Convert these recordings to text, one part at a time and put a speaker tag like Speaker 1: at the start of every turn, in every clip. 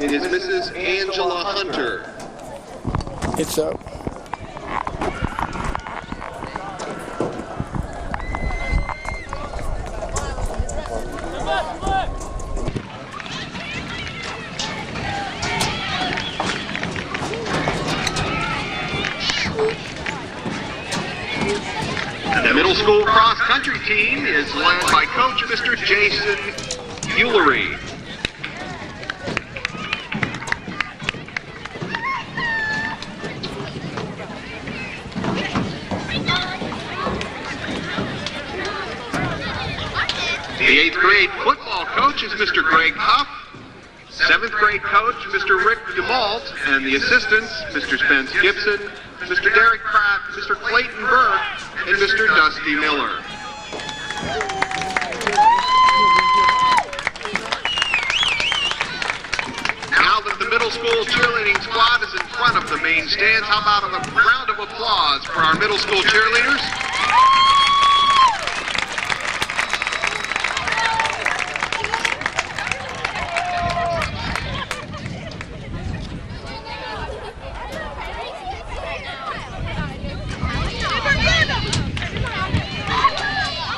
Speaker 1: It is Mrs. Angela Hunter.
Speaker 2: It's up.
Speaker 1: The middle school cross-country team is led by Coach Mr. Jason Hewlery. The 8th grade football coach is Mr. Greg Huff. 7th grade coach, Mr. Rick DeMalt, and the assistants, Mr. Spence Gibson, Mr. Derek Pratt, Mr. Clayton Burke, and Mr. Dusty Miller. Now that the middle school cheerleading squad is in front of the main stands, how about a round of applause for our middle school cheerleaders?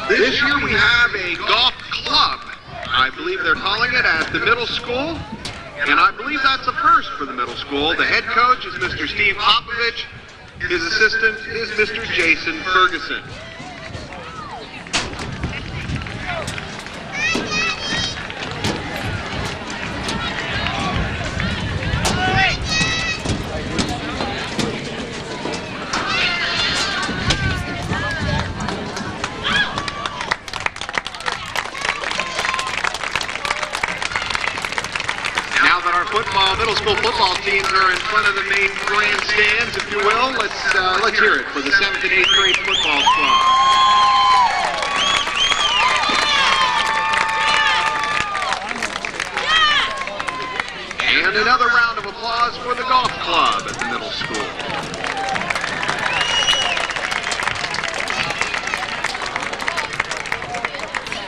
Speaker 1: This year we have a golf club. I believe they're calling it at the middle school. And I believe that's a first for the middle school. The head coach is Mr. Steve Popovich. His assistant is Mr. Jason Ferguson. Middle school football teams are in front of the main grandstands, if you will. Let's hear it for the 7th and 8th grade football squad. And another round of applause for the golf club at the middle school.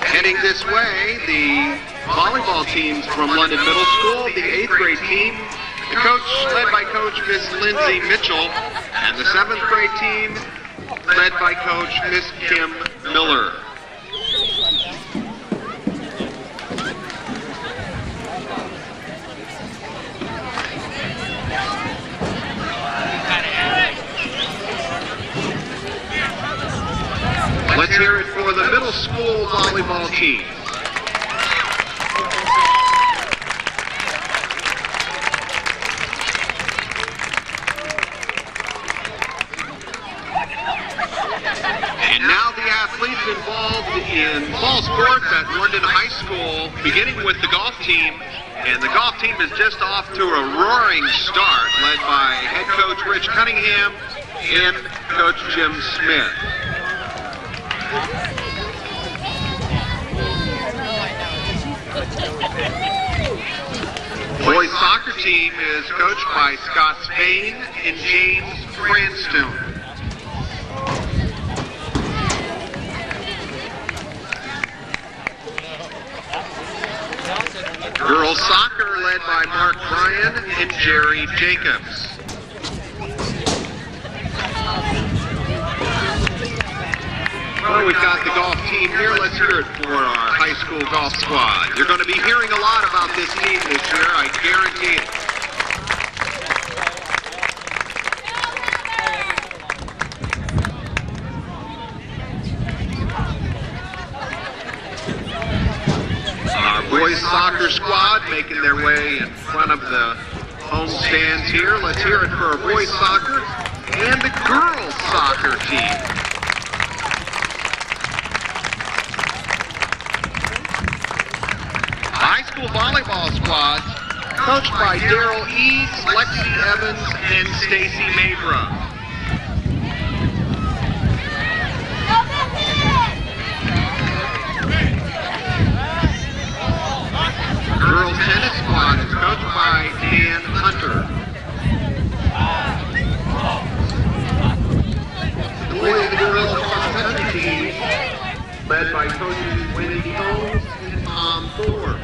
Speaker 1: Heading this way, the volleyball teams from London Middle School, the 8th grade team, the coach led by Coach Miss Lindsay Mitchell, and the 7th grade team led by Coach Miss Kim Miller. Let's hear it for the middle school volleyball team. And now the athletes involved in fall sports at London High School, beginning with the golf team. And the golf team is just off to a roaring start, led by head coach Rich Cunningham and Coach Jim Smith. Boys soccer team is coached by Scott Spain and James Cranstone. Girls soccer led by Mark Bryan and Jerry Jacobs. Well, we've got the golf team here. Let's hear it for our high school golf squad. You're going to be hearing a lot about this team this year, I guarantee it. Our boys soccer squad making their way in front of the home stands here. Let's hear it for our boys soccer and the girls soccer team. High school volleyball squads coached by Daryl Eads, Lexi Evans, and Stacy Mabra. Girls tennis squad is coached by Dan Hunter. The boys and girls cross-country teams led by coaches Wendy Holmes and Tom Thorpe.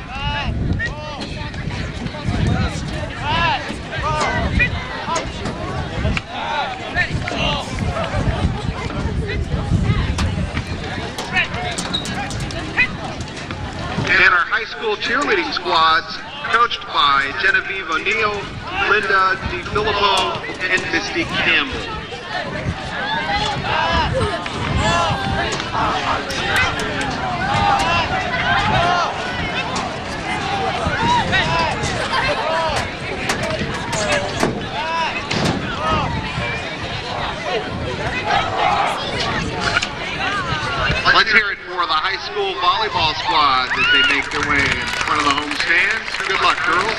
Speaker 1: Genevieve O'Neill, Linda DiFilippo, and Misty Campbell. Let's hear it for the high school volleyball squad as they make their way in front of the home stands. Good luck, girls.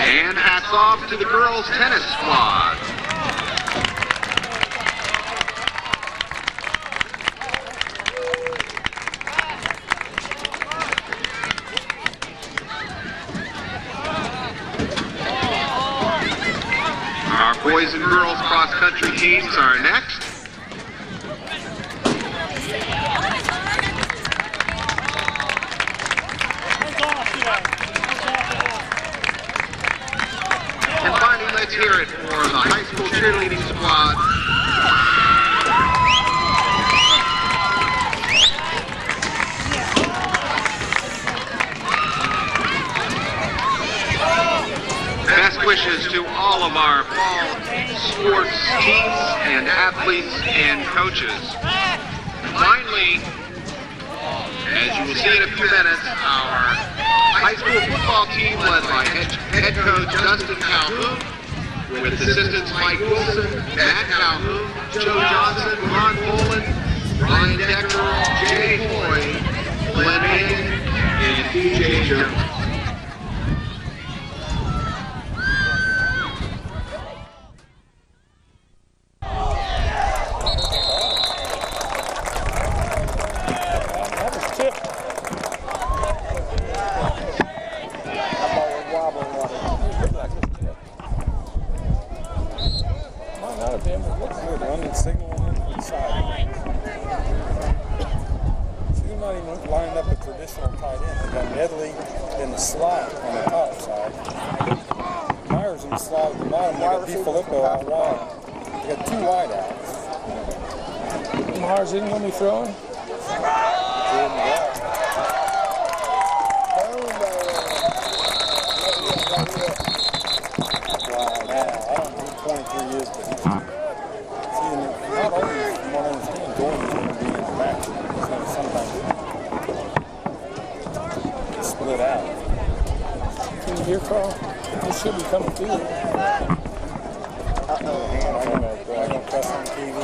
Speaker 1: And hats off to the girls' tennis squad. Our boys and girls cross-country teams are next. And finally, let's hear it for the high school cheerleading squad. Best wishes to all of our fall sports teams and athletes and coaches. Finally, as you will see in a few minutes, our high school football team led by head coach Justin Calhoun, with assistants Mike Wilson, Matt Calhoun, Joe Johnson, Ron Boland, Ryan Decker, Jay Floyd, Glenn Hayden, and DJ Jones.
Speaker 2: Lined up a traditional tight end. They got Medley in the slot on the top side. Myers in the slot at the bottom. They got DiFilippo out wide. They got two wide outs. Myers isn't going to be throwing? I don't know, 23 years, but not only from what I understand, Gordon's going to be in the action. Sometimes split out. Can you hear, Carl? This should be coming through. Uh-oh. Hang on, I'm going to press on TV.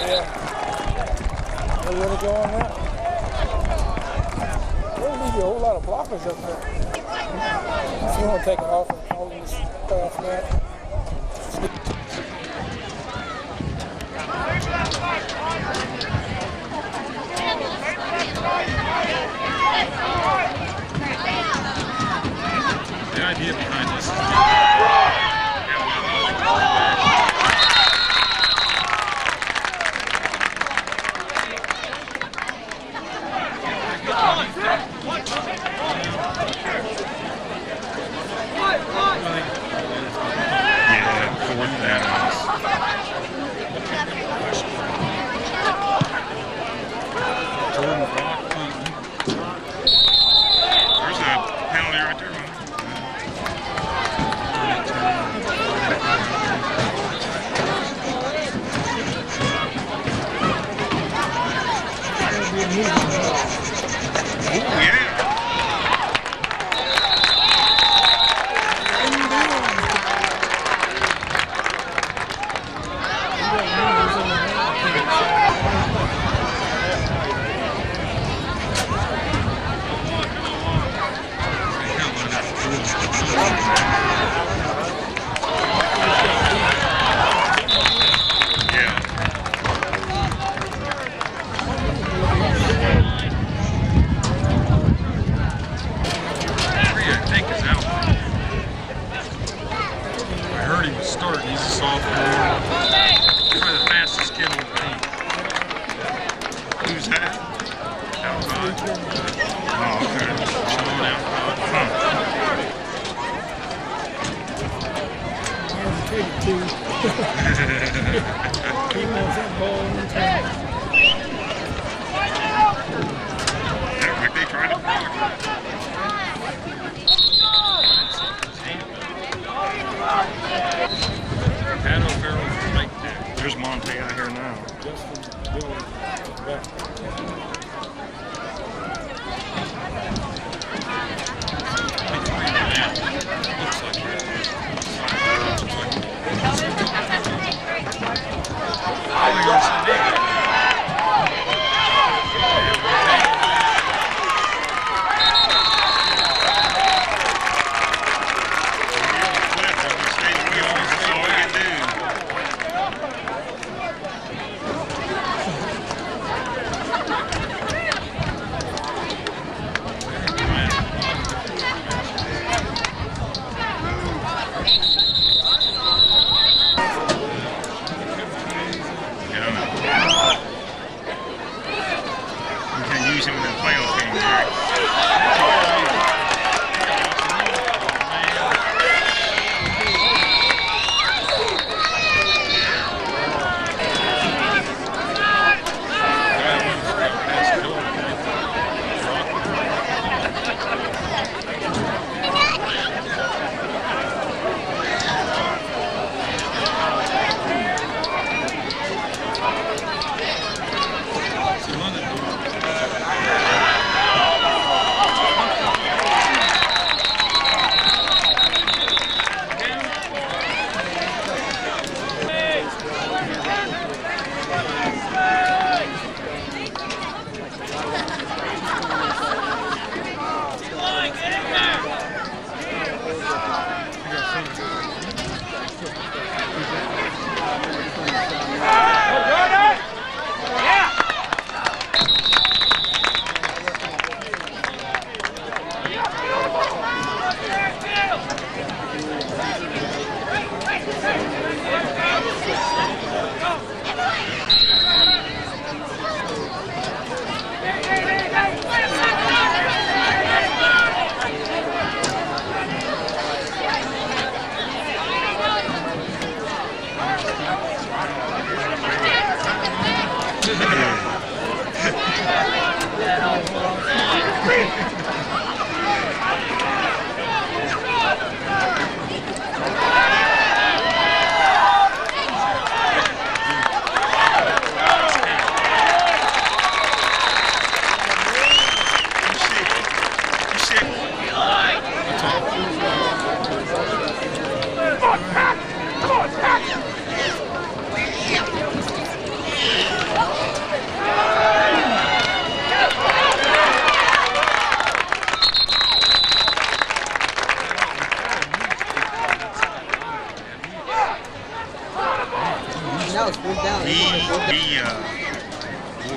Speaker 2: Yeah. You ready to go on that? They'll leave you a whole lot of blockers up there. If you want to take it off and hold this off that.
Speaker 3: The idea behind this is start. He's a sophomore. Probably the fastest kid on the team. Who's that? Outside. Oh, okay. Showing outside. Huh.
Speaker 4: He wants that ball in time.
Speaker 3: Like they tried to block. Paddle Farrell's right there. There's Monte out here now.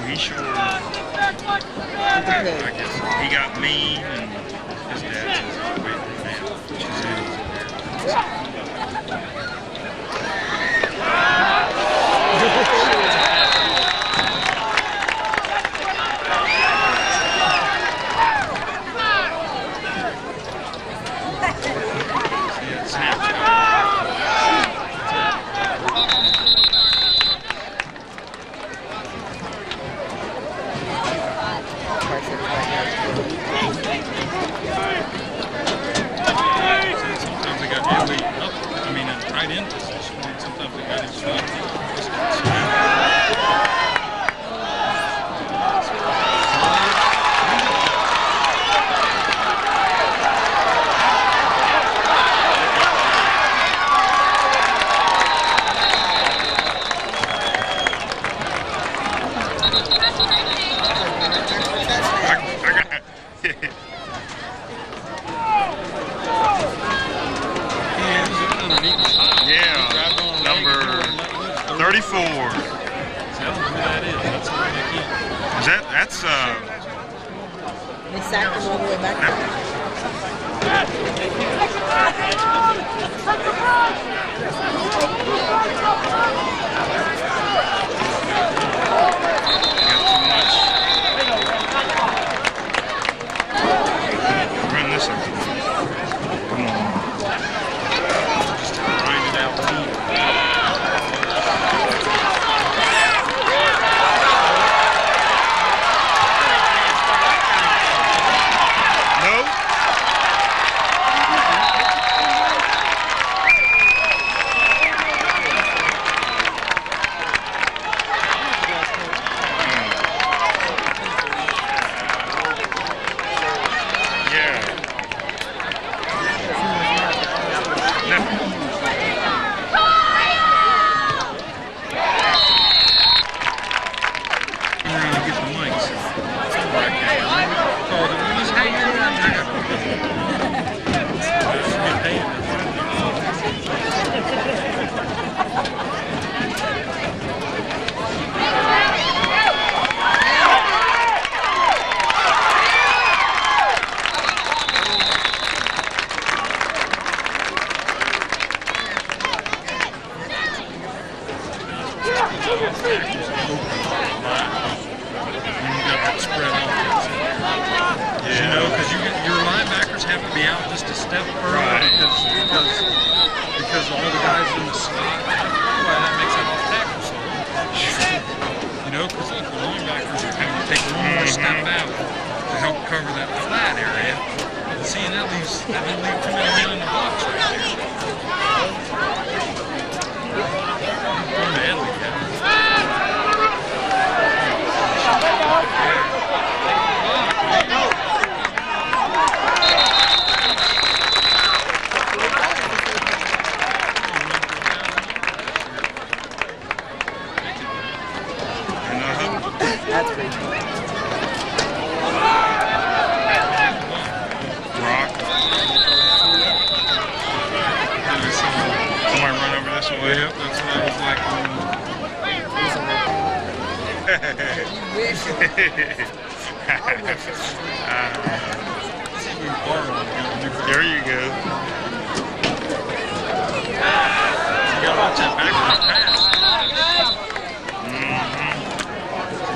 Speaker 3: He sure, I guess, he got me and his dad is way from man, which is yeah, number 34. Is that's
Speaker 5: They sacked him all the way back.
Speaker 3: That, tackles open a lot when you got that spread offense. You know, because your linebackers have to be out just a step further because all the guys in the slot. Well, that makes it off tackle so. You know, because the linebackers are having to take one more step out to help cover that flat area. And seeing that leaves too many men in the box right there. Going to Italy,
Speaker 4: That's pretty cool.
Speaker 3: Rock. Somebody run over this way up. That's what I was like. There you go. You gotta watch that backwards pass.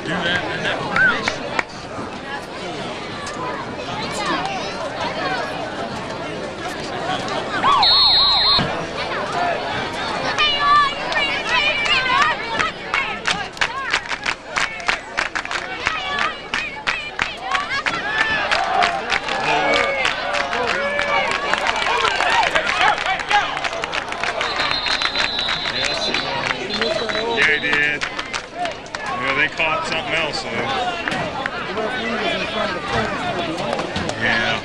Speaker 3: Do that in that formation. Yeah, he did. Well, they caught something else, though. Yeah.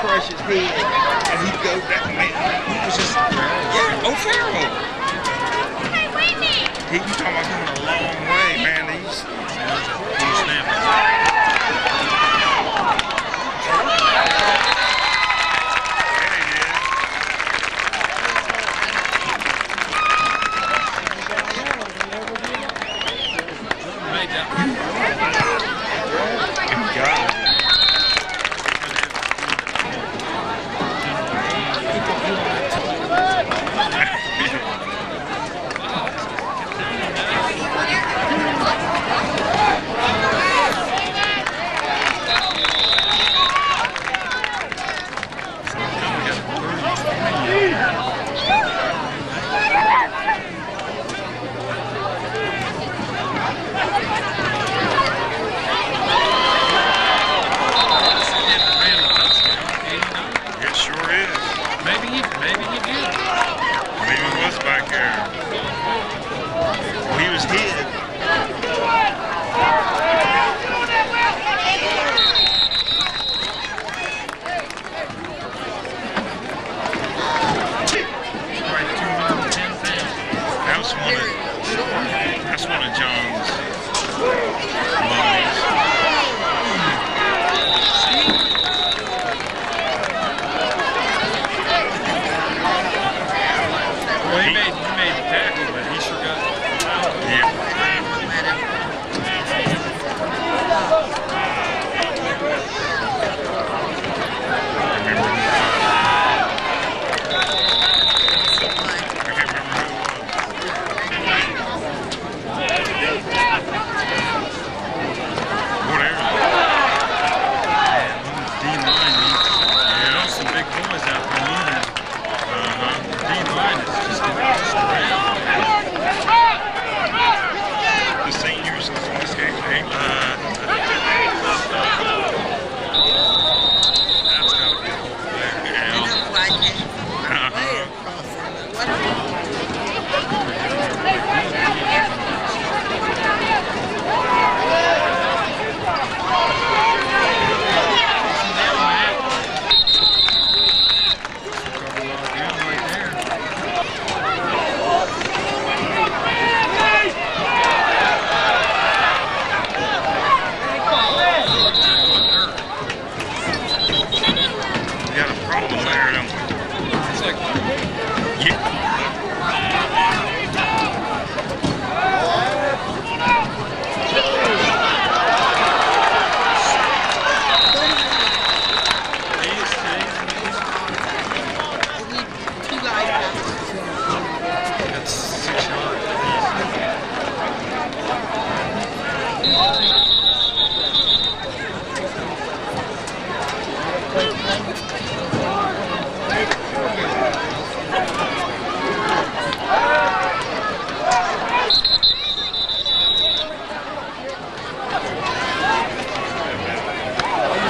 Speaker 5: Crush his head, and he goes that man. He was just, yeah, O'Farrell.
Speaker 6: Hey, wait a minute.
Speaker 5: You talking about going a long way, man. He's snapping.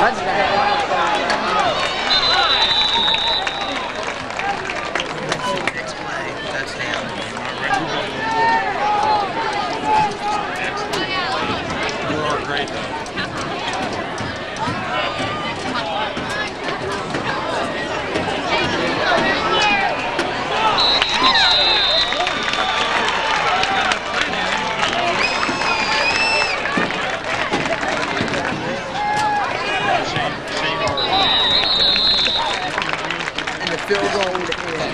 Speaker 3: You are great, though.
Speaker 5: Field goal to end.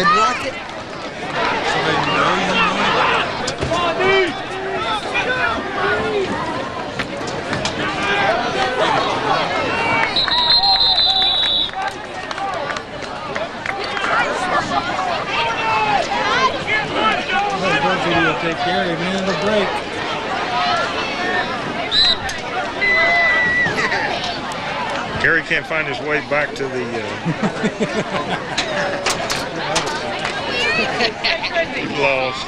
Speaker 5: They blocked it.
Speaker 3: So they know you know it.
Speaker 4: Come on, dude! Video take care of him in the break.
Speaker 7: Gary can't find his way back to the. He's lost.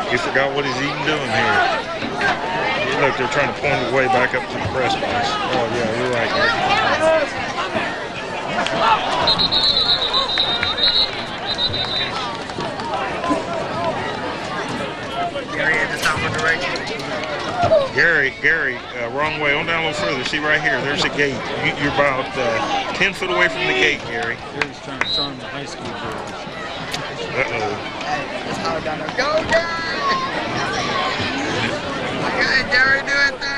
Speaker 7: He forgot what he's even doing here. Look, they're trying to point his way back up to the press box. Oh yeah, you're right. Gary, wrong way. On down a little further. See right here. There's a gate. You're about 10 foot away from the gate, Gary.
Speaker 3: Gary's trying to charm the high school girls.
Speaker 7: Uh-oh.
Speaker 5: It's hard down there. Go, Gary! Good, Gary, do it there.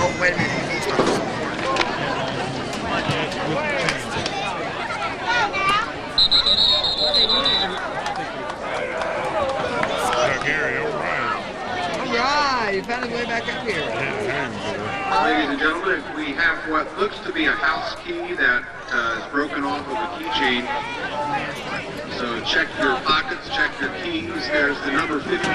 Speaker 5: Oh, wait a minute.
Speaker 7: Gary, all right.
Speaker 5: All right, he found his way back up here.
Speaker 1: Ladies and gentlemen, we have what looks to be a house key that is broken off of a keychain. So check your pockets, check your keys. There's the number 50.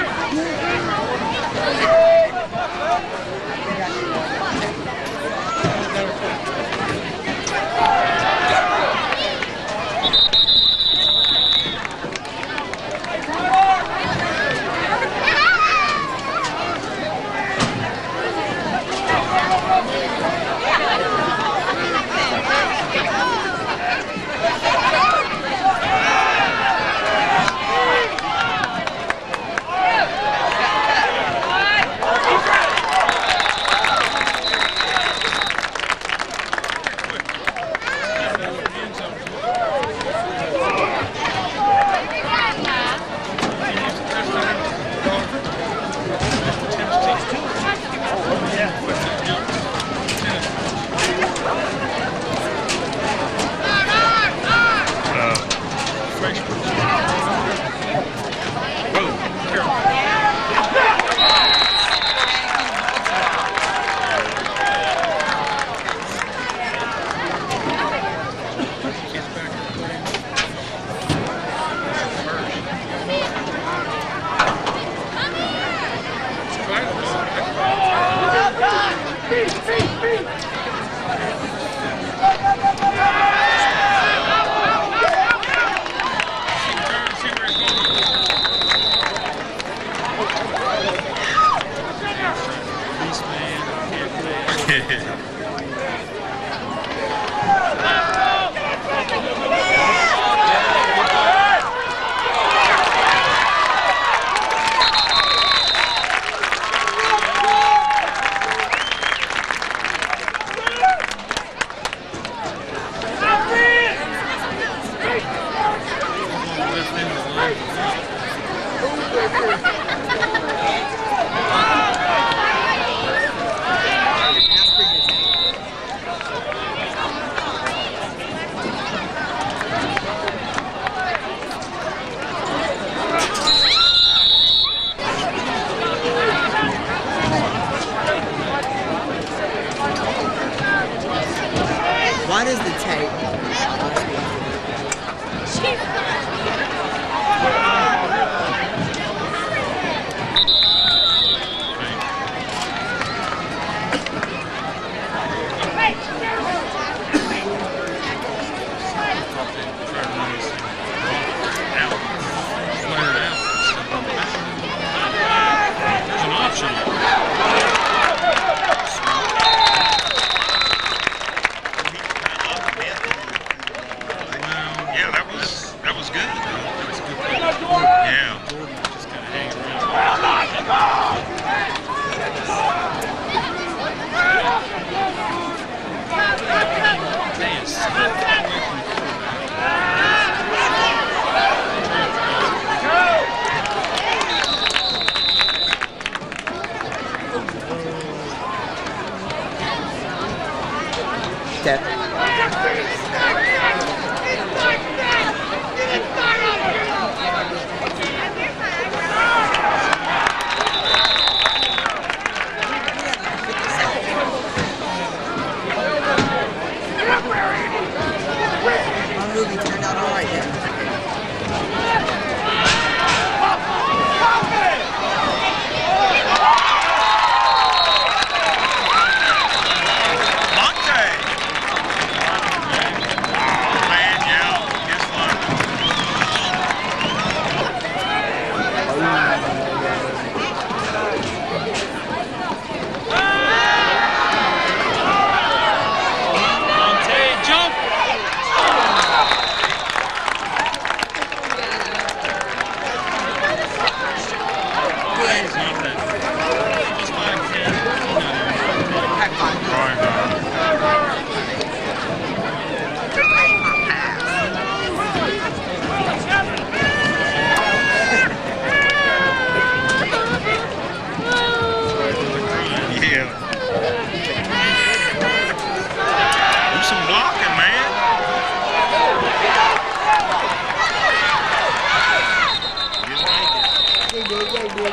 Speaker 5: What is the tape?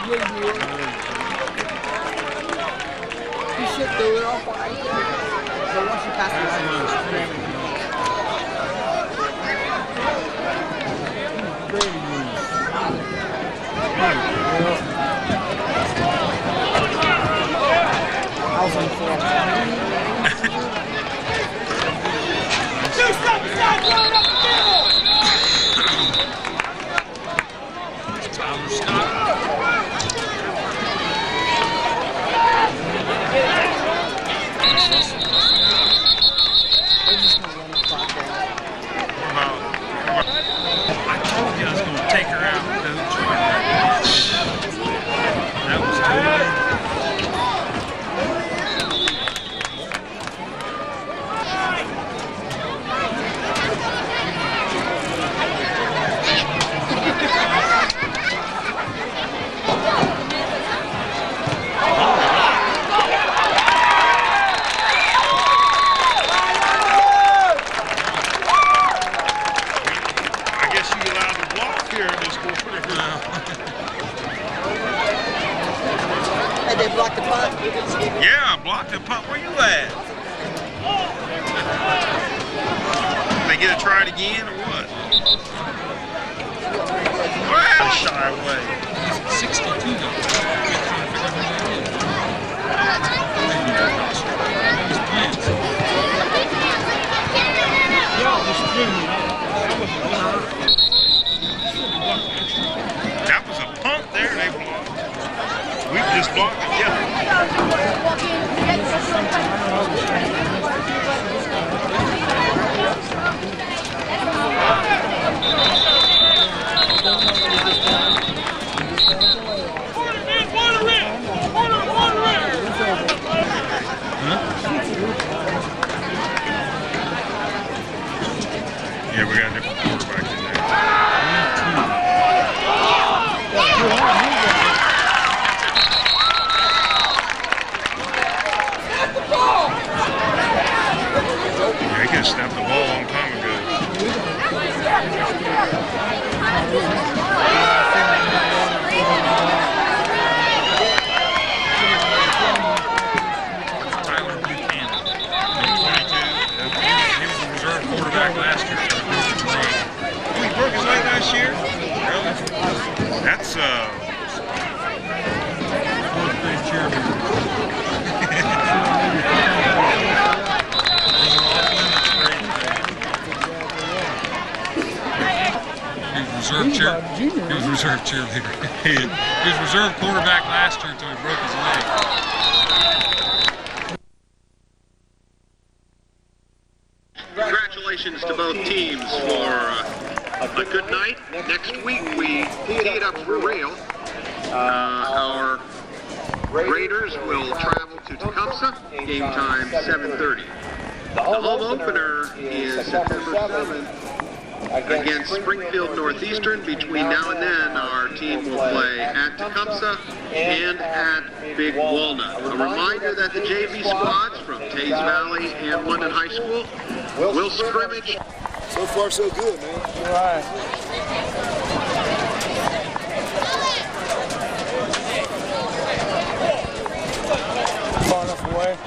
Speaker 5: You should do it all right. So once you pass the I was on the floor.
Speaker 3: Take her out, coach. That was totally.
Speaker 7: I guess you allowed to block here in this quarter.
Speaker 5: Hey, they blocked the punt.
Speaker 7: Yeah, blocked the punt. Where you at? They get to try it again or what? Well, shy away.
Speaker 3: 62 though.
Speaker 7: That was a punt there they blocked. We just blocked it, yeah. Yeah, we got a different quarterback in there. Yeah, he could have snapped the ball a long time ago.
Speaker 3: Tyler Buchanan, 22. He was a reserve quarterback last year.
Speaker 7: Oh, he broke his leg last year? Really? That's,
Speaker 3: He was reserve cheerleader. He was reserve quarterback last year until he broke his leg.
Speaker 1: Congratulations to both teams for a good night. Next week we tee it up for real. Our Raiders will travel to Tecumseh. Game time 7:30. The home opener is September 7th against Springfield Northeastern. Between now and then, our team will play at Tecumseh and at Big Walnut. A reminder that the JV squads from Teays Valley and London High School will scrimmage.
Speaker 2: So far, so good, man.
Speaker 5: All right.
Speaker 2: Far enough away.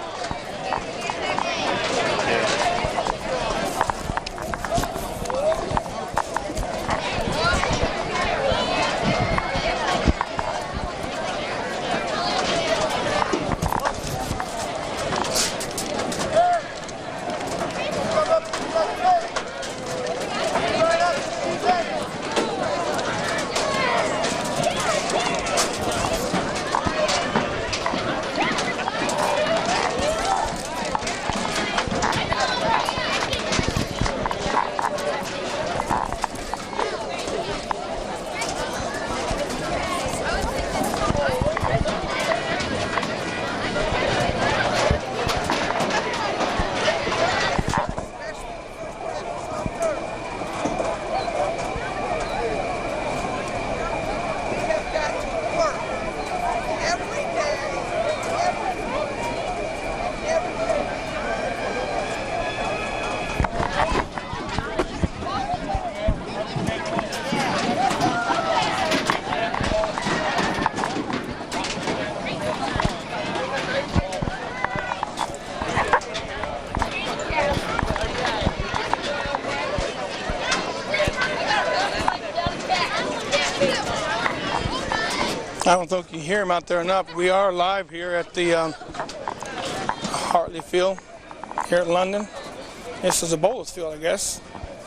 Speaker 8: I don't think you can hear him out there enough. We are live here at the Hartley Field here in London. This is a bowler's field, I guess.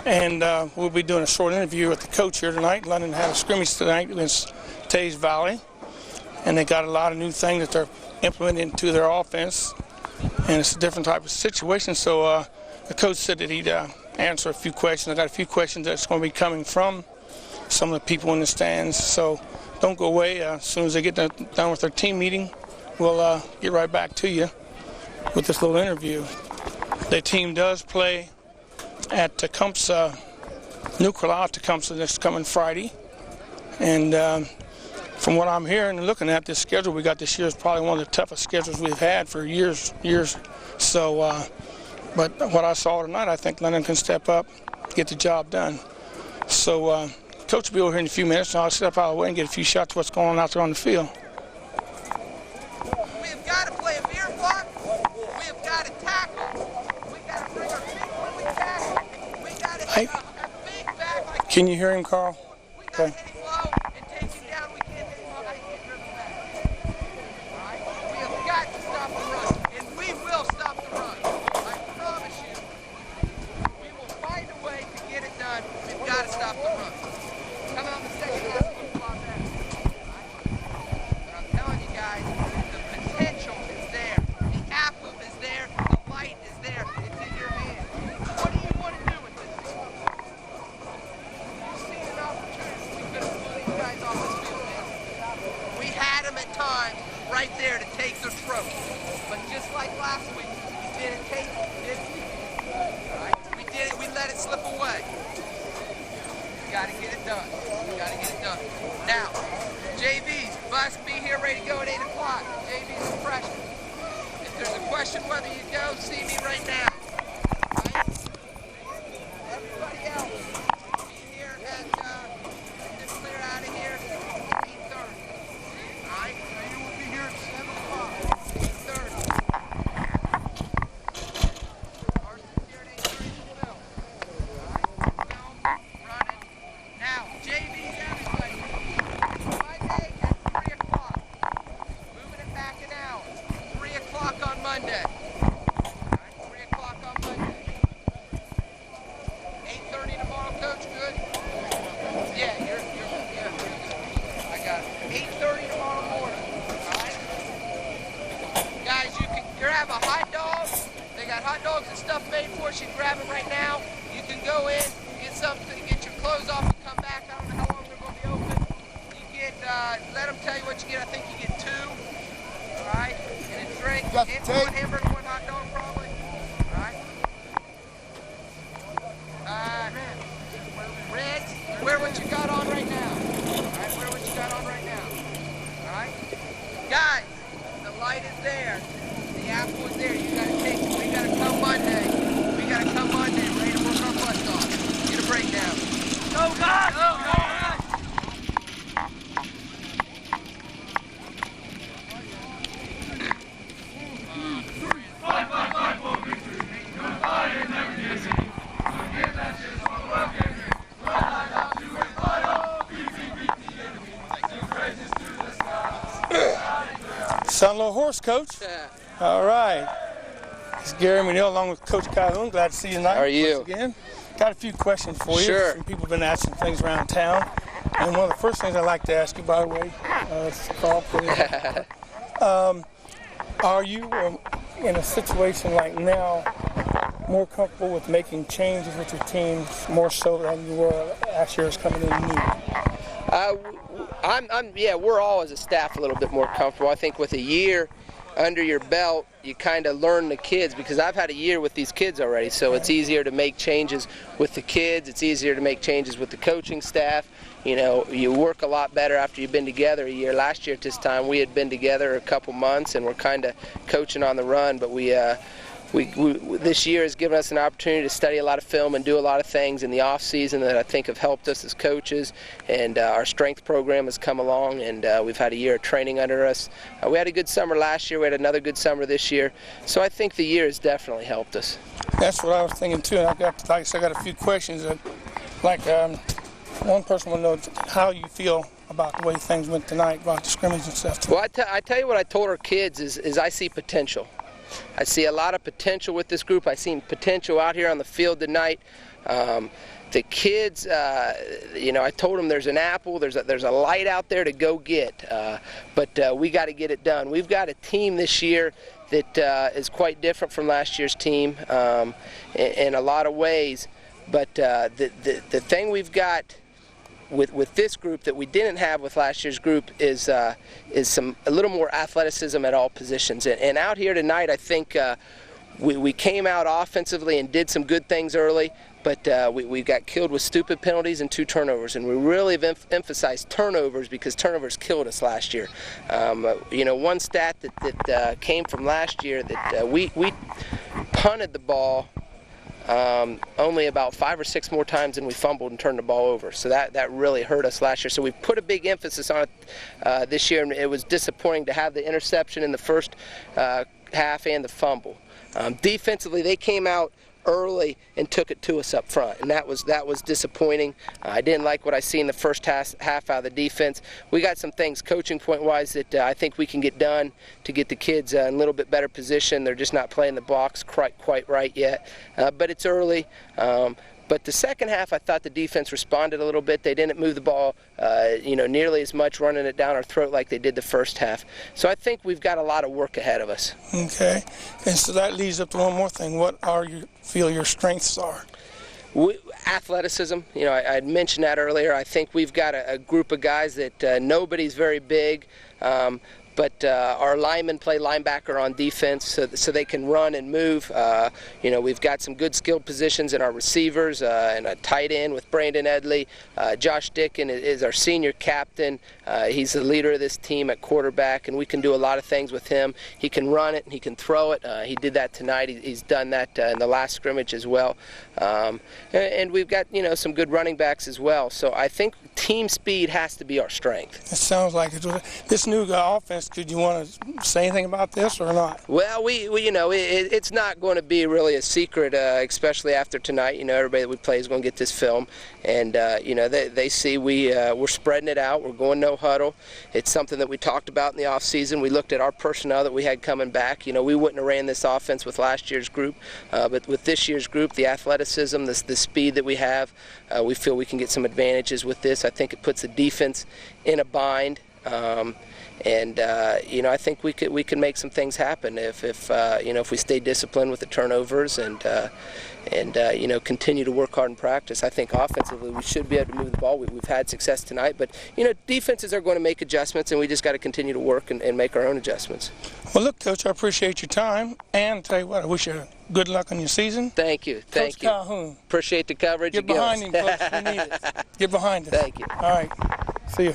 Speaker 8: And we'll be doing a short interview with the coach here tonight. London had a scrimmage tonight against Teays Valley. And they got a lot of new things that they're implementing into their offense. And it's a different type of situation. So the coach said that he'd answer a few questions. I got a few questions that's going to be coming from some of the people in the stands. So don't go away. As soon as they get done with their team meeting, we'll get right back to you with this little interview. The team does play at Tecumseh, New Carlisle, Tecumseh, this coming Friday. And from what I'm hearing and looking at, this schedule we got this year is probably one of the toughest schedules we've had for years. So, but what I saw tonight, I think London can step up, get the job done. So, Coach will be over here in a few minutes, and I'll step out of the way and get a few shots of what's going on out there on the field.
Speaker 9: We've got to play a beer block. We've got to tackle. We've got to bring our feet when we tackle. We've got to hit a big back like.
Speaker 8: Can you hear him, Carl?
Speaker 9: We got to hit him low and take him down. We can't hit him low. I can't hit him back. All right? We have got to stop the run, and we will stop the run. I promise you. We will find a way to get it done. We've got to stop the run. Coming on the second half, a little lot better. But I'm telling you guys, the potential is there. The apple is there. The light is there. It's in your hand. What do you want to do with this? You've seen an opportunity. We could have pulled these guys off this field, man. We had them at times right there to take their trophy. But just like last week, we didn't take it, did we? All right? We did it. We let it slip away. Got to get it done. Got to get it done. Now, JVs must be here ready to go at 8 o'clock. JVs are freshmen. If there's a question whether you go, see me right now. Right? Everybody else, be here at, just clear out of here at 8:30. All right? So you will be here at 7 o'clock. 8:30. Ours is here at 8:30 as well. All right? Film, running. Now, JV's everybody. Monday at 3 o'clock. Moving it back an hour. 3 o'clock on Monday. Alright, 3 o'clock on Monday. 8:30 tomorrow, Coach, good? Yeah, you're good. I got it. 8:30 tomorrow morning. Alright? Guys, you can grab a hot dog. They got hot dogs and stuff made for us. You can grab them right now. You can go in, get something, get your clothes off, and come back. I don't know how long they're going to be open. You get, let them tell you what you get. I think you get 2. All right? And a drink. And one hamburger, one hot dog, probably. All right? Reds, wear what you got on right now. All right? Wear what you got on right now. All right? Guys, the light is there. The apple is there. You got to take it. We got to come Monday. We got to come Monday, ready to work our butts off. Get a breakdown. Go, guys! Go, guys!
Speaker 8: Sound a little hoarse, Coach?
Speaker 9: Yeah.
Speaker 8: All right. It's Gary Munell along with Coach Calhoun. Glad to see you tonight.
Speaker 9: How are you?
Speaker 8: Once again. Got a few questions for you.
Speaker 9: Sure.
Speaker 8: Some people have been asking things around town. And one of the first things I'd like to ask you, by the way, Carl, are you in a situation like now more comfortable with making changes with your team more so than you were last year's coming in new?
Speaker 9: Yeah, we're all as a staff a little bit more comfortable. I think with a year under your belt, you kind of learn the kids, because I've had a year with these kids already, so it's easier to make changes with the kids. It's easier to make changes with the coaching staff. You know, you work a lot better after you've been together a year. Last year at this time, we had been together a couple months, and we're kind of coaching on the run, but this year has given us an opportunity to study a lot of film and do a lot of things in the off season that I think have helped us as coaches, and our strength program has come along, and we've had a year of training under us. We had a good summer last year. We had another good summer this year, so I think the year has definitely helped us.
Speaker 8: That's what I was thinking too, and I got a few questions that, like, one person will know how you feel about the way things went tonight, about the scrimmage and stuff?
Speaker 9: Well, I tell you what I told our kids is I see potential. I see a lot of potential with this group. I see potential out here on the field tonight. The kids, you know, I told them there's an apple, there's a light out there to go get, but we got to get it done. We've got a team this year that is quite different from last year's team in a lot of ways, but the thing we've got with this group that we didn't have with last year's group is a little more athleticism at all positions. And out here tonight, I think we came out offensively and did some good things early, but we got killed with stupid penalties and 2 turnovers, and we really have emphasized turnovers because turnovers killed us last year. You know, one stat that came from last year that we punted the ball only about 5 or 6 more times than we fumbled and turned the ball over. So that really hurt us last year. So we put a big emphasis on it this year, and it was disappointing to have the interception in the first half and the fumble. Defensively, they came out early and took it to us up front, and that was disappointing. I didn't like what I see in the first half out of the defense. We got some things coaching point wise that I think we can get done to get the kids in a little bit better position. They're just not playing the blocks quite right yet, but it's early. But the second half, I thought the defense responded a little bit. They didn't move the ball, you know, nearly as much, running it down our throat like they did the first half. So I think we've got a lot of work ahead of us.
Speaker 8: Okay, and so that leads up to one more thing. What feel your strengths are?
Speaker 9: Athleticism. You know, I mentioned that earlier. I think we've got a group of guys that nobody's very big. But our linemen play linebacker on defense, so they can run and move. You know, we've got some good skilled positions in our receivers and a tight end with Brandon Edley. Josh Dickin is our senior captain. He's the leader of this team at quarterback, and we can do a lot of things with him. He can run it and he can throw it. He did that tonight. He's done that in the last scrimmage as well. And we've got, you know, some good running backs as well. So I think team speed has to be our strength.
Speaker 8: It sounds like it. This new offense, did you want to say anything about this or not?
Speaker 9: Well, we you know, it's not going to be really a secret, especially after tonight. You know, everybody that we play is going to get this film, and you know, they see we're spreading it out. We're going no huddle. It's something that we talked about in the off season. We looked at our personnel that we had coming back. You know, we wouldn't have ran this offense with last year's group, but with this year's group, the athleticism, the speed that we have, we feel we can get some advantages with this. I think it puts the defense in a bind. And you know, I think we could make some things happen if you know, if we stay disciplined with the turnovers and you know, continue to work hard in practice. I think offensively we should be able to move the ball. We've had success tonight, but you know, defenses are going to make adjustments, and we just got to continue to work and make our own adjustments.
Speaker 8: Well, look, Coach, I appreciate your time, and tell you what, I wish you good luck on your season.
Speaker 9: Thank you.
Speaker 8: Coach Calhoun.
Speaker 9: Appreciate the coverage.
Speaker 8: Get behind him, Coach. We need it. Get behind him.
Speaker 9: Thank you.
Speaker 8: All right. See you.